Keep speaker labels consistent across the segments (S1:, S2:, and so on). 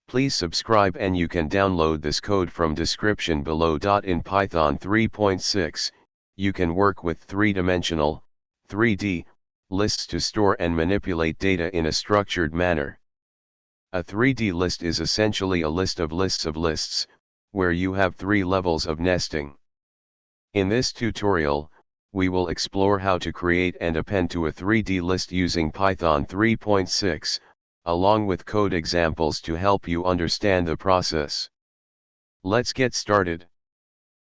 S1: Please subscribe and you can download this code from description below. In Python 3.6, you can work with three-dimensional, 3D, lists to store and manipulate data in a structured manner. A 3D list is essentially a list of lists, where you have three levels of nesting. In this tutorial, we will explore how to create and append to a 3D list using Python 3.6, along with code examples to help you understand the process. Let's get started.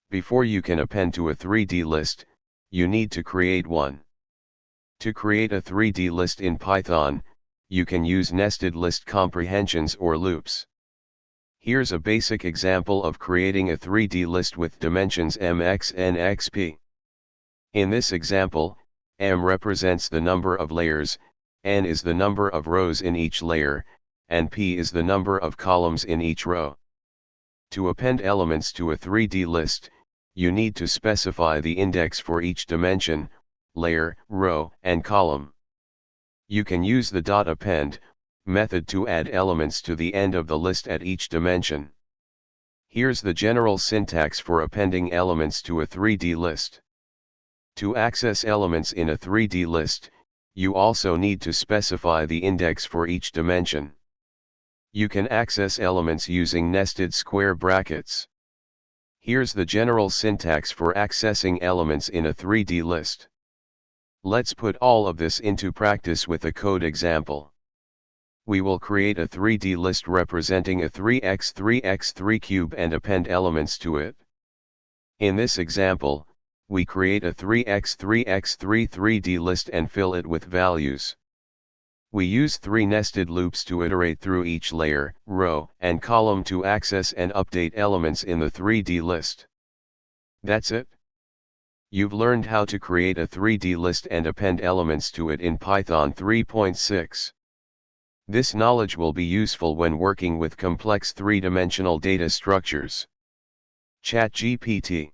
S1: Before you can append to a 3D list, you need to create one. To create a 3D list in Python, you can use nested list comprehensions or loops. Here's a basic example of creating a 3D list with dimensions m, x, n, x, p. In this example, m represents the number of layers, n is the number of rows in each layer, and p is the number of columns in each row. To append elements to a 3D list, you need to specify the index for each dimension, layer, row, and column. You can use the .append method to add elements to the end of the list at each dimension. Here's the general syntax for appending elements to a 3D list. To access elements in a 3D list, you also need to specify the index for each dimension. You can access elements using nested square brackets. Here's the general syntax for accessing elements in a 3D list. Let's put all of this into practice with a code example. We will create a 3D list representing a 3x3x3 cube and append elements to it. In this example, we create a 3x3x3 3D list and fill it with values. We use three nested loops to iterate through each layer, row, and column to access and update elements in the 3D list. That's it. You've learned how to create a 3D list and append elements to it in Python 3.6. This knowledge will be useful when working with complex three-dimensional data structures. ChatGPT